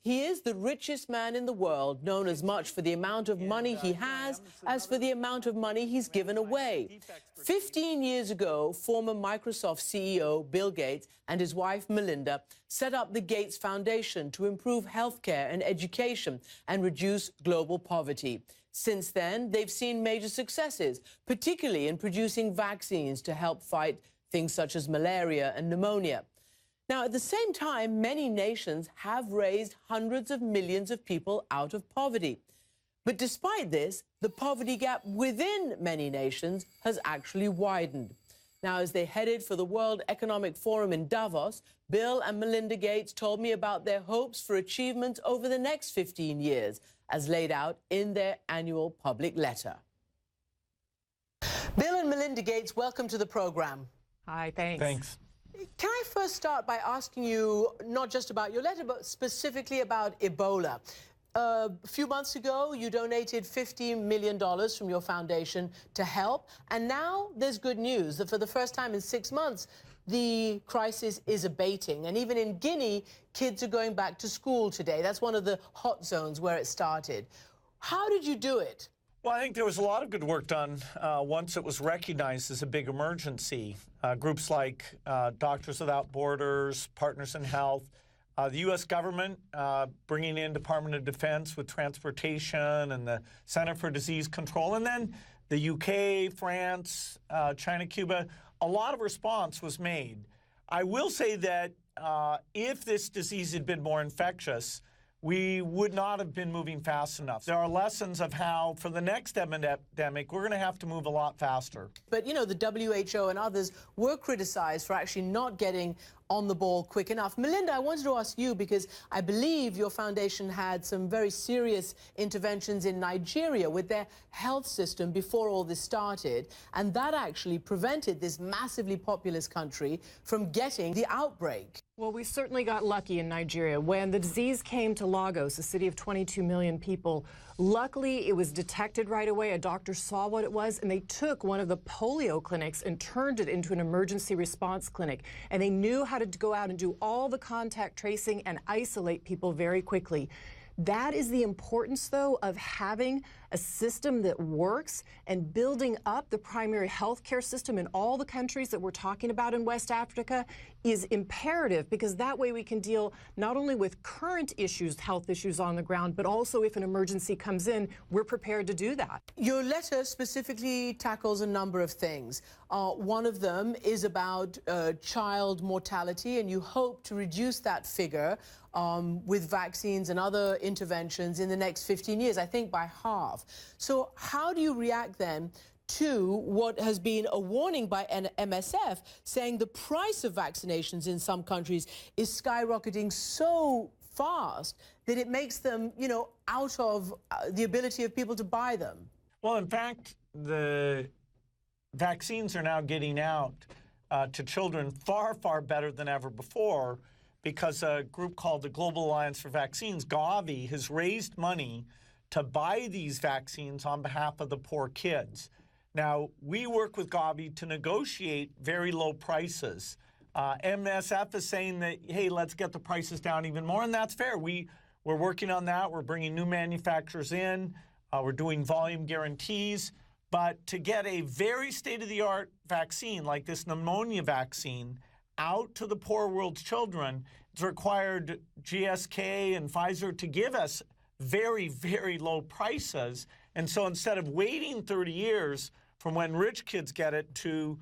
He is the richest man in the world, known as much for the amount of money he has as for the amount of money he's given away. 15 years ago, former Microsoft CEO Bill Gates and his wife Melinda set up the Gates Foundation to improve healthcare and education and reduce global poverty. Since then, they've seen major successes, particularly in producing vaccines to help fight things such as malaria and pneumonia. Now, at the same time, many nations have raised hundreds of millions of people out of poverty. But despite this, the poverty gap within many nations has actually widened. Now, as they headed for the World Economic Forum in Davos, Bill and Melinda Gates told me about their hopes for achievements over the next 15 years, as laid out in their annual public letter. Bill and Melinda Gates, welcome to the program. Hi, thanks. Thanks. Can I first start by asking you not just about your letter, but specifically about Ebola? A few months ago, you donated $50 million from your foundation to help. And now there's good news that for the first time in 6 months, the crisis is abating. And even in Guinea, kids are going back to school today. That's one of the hot zones where it started. How did you do it? Well, I think there was a lot of good work done once it was recognized as a big emergency. Groups like Doctors Without Borders, Partners in Health, the U.S. government bringing in Department of Defense with transportation and the Center for Disease Control, and then the U.K., France, China, Cuba. A lot of response was made. I will say that if this disease had been more infectious, we would not have been moving fast enough. There are lessons of how, for the next epidemic, we're going to have to move a lot faster. But, you know, the WHO and others were criticized for actually not getting on the ball quick enough. Melinda, I wanted to ask you, because I believe your foundation had some very serious interventions in Nigeria with their health system before all this started, and that actually prevented this massively populous country from getting the outbreak. Well, we certainly got lucky in Nigeria. When the disease came to Lagos, a city of 22 million people, luckily it was detected right away. A doctor saw what it was, and they took one of the polio clinics and turned it into an emergency response clinic. And they knew how to go out and do all the contact tracing and isolate people very quickly. That is the importance, though, of having a system that works and building up the primary health care system in all the countries that we're talking about in West Africa is imperative, because that way we can deal not only with current issues, health issues on the ground, but also if an emergency comes in, we're prepared to do that. Your letter specifically tackles a number of things. One of them is about child mortality, and you hope to reduce that figure with vaccines and other interventions in the next 15 years, I think by half. So how do you react then to what has been a warning by MSF saying the price of vaccinations in some countries is skyrocketing so fast that it makes them, you know, out of the ability of people to buy them? Well, in fact, the vaccines are now getting out to children far, far better than ever before, because a group called the Global Alliance for Vaccines, Gavi, has raised money to buy these vaccines on behalf of the poor kids. Now, we work with Gavi to negotiate very low prices. MSF is saying that, hey, let's get the prices down even more, and that's fair. We're working on that. We're bringing new manufacturers in. We're doing volume guarantees. But to get a very state-of-the-art vaccine like this pneumonia vaccine out to the poor world's children, it's required GSK and Pfizer to give us very, very low prices. And so instead of waiting 30 years from when rich kids get it to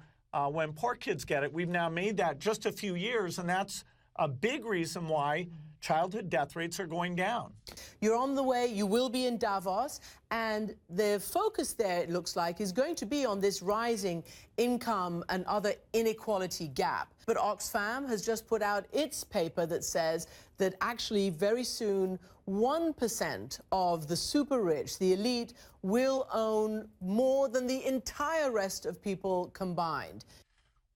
when poor kids get it, we've now made that just a few years, and that's a big reason why childhood death rates are going down. You're on the way. You will be in Davos, and the focus there, it looks like, is going to be on this rising income and other inequality gap. But Oxfam has just put out its paper that says that actually very soon 1% of the super rich, the elite, will own more than the entire rest of people combined.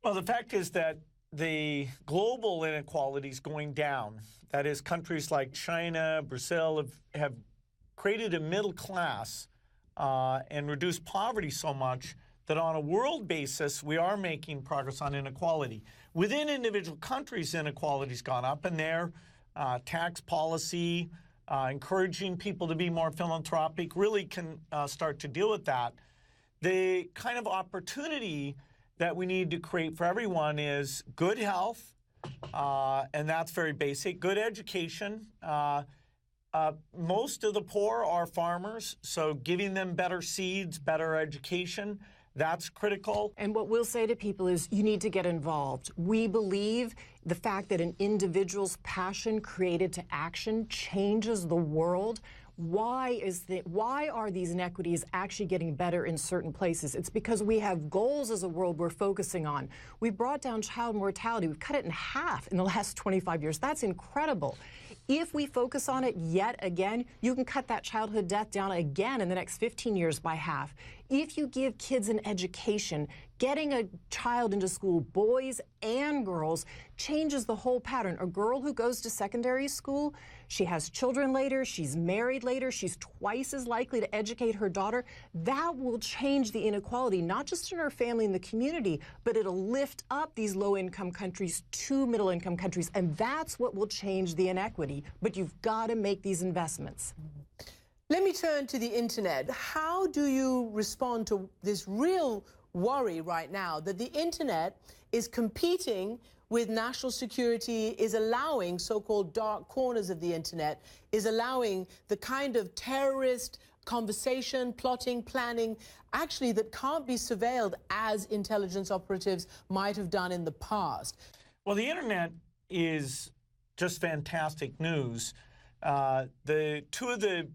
Well, the fact is that the global inequality is going down. That is, countries like China, Brazil have created a middle class and reduced poverty so much that on a world basis, we are making progress on inequality. Within individual countries, inequality's gone up, and there tax policy, encouraging people to be more philanthropic, really can start to deal with that. The kind of opportunity that we need to create for everyone is good health, and that's very basic, good education. Most of the poor are farmers, so giving them better seeds, better education, that's critical. And what we'll say to people is you need to get involved. We believe the fact that an individual's passion created to action changes the world. Why are these inequities actually getting better in certain places? It's because we have goals as a world we're focusing on. We brought down child mortality. We've cut it in half in the last 25 years. That's incredible. If we focus on it yet again, you can cut that childhood death down again in the next 15 years by half. If you give kids an education, getting a child into school, boys and girls, changes the whole pattern. A girl who goes to secondary school, she has children later, she's married later, she's twice as likely to educate her daughter. That will change the inequality, not just in her family and the community, but it'll lift up these low-income countries to middle-income countries, and that's what will change the inequity. But you've got to make these investments. Let me turn to the internet. How do you respond to this real worry right now that the internet is competing with national security, is allowing so-called dark corners of the internet, is allowing the kind of terrorist conversation, plotting, planning, actually that can't be surveilled as intelligence operatives might have done in the past? Well, the internet is just fantastic news. Two of the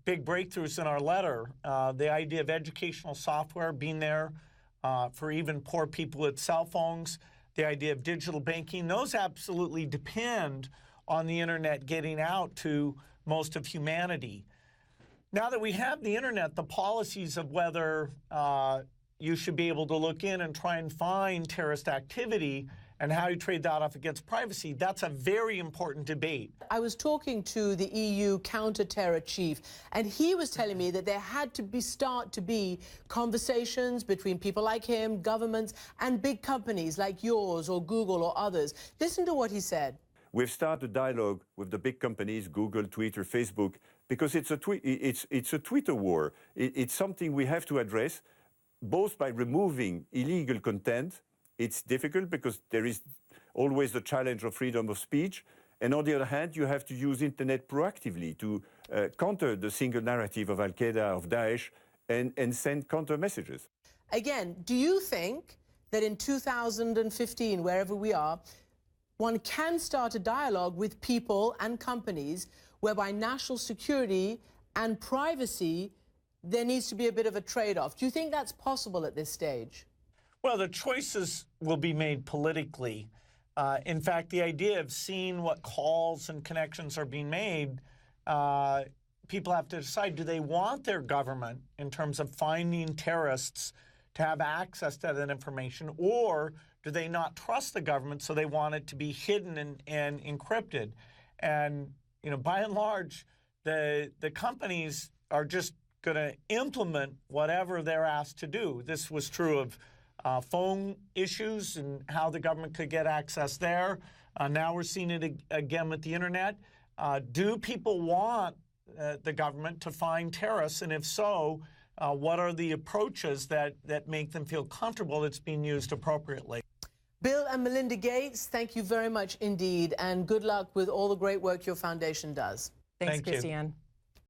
big breakthroughs in our letter, the idea of educational software being there for even poor people with cell phones, the idea of digital banking, those absolutely depend on the internet getting out to most of humanity. Now that we have the internet, the policies of whether you should be able to look in and try and find terrorist activity and how you trade that off against privacy, that's a very important debate. I was talking to the EU counter-terror chief, and he was telling me that there had to start to be conversations between people like him, governments, and big companies like yours or Google or others. Listen to what he said. We've started a dialogue with the big companies, Google, Twitter, Facebook, because it's a Twitter war. It's something we have to address, both by removing illegal content. It's difficult because there is always the challenge of freedom of speech. And on the other hand, you have to use internet proactively to counter the single narrative of Al-Qaeda, of Daesh, and send counter messages. Again, do you think that in 2015, wherever we are, one can start a dialogue with people and companies whereby national security and privacy, there needs to be a bit of a trade-off? Do you think that's possible at this stage? Well, the choices will be made politically. In fact, the idea of seeing what calls and connections are being made, people have to decide, do they want their government, in terms of finding terrorists, to have access to that information, or do they not trust the government, so they want it to be hidden and encrypted? And, you know, by and large, the companies are just going to implement whatever they're asked to do. This was true of phone issues and how the government could get access there. Now we're seeing it again with the internet. Do people want the government to find terrorists? And if so, what are the approaches that make them feel comfortable it's being used appropriately? Bill and Melinda Gates, thank you very much indeed, and good luck with all the great work your foundation does. Thanks, Thank you. Christiane.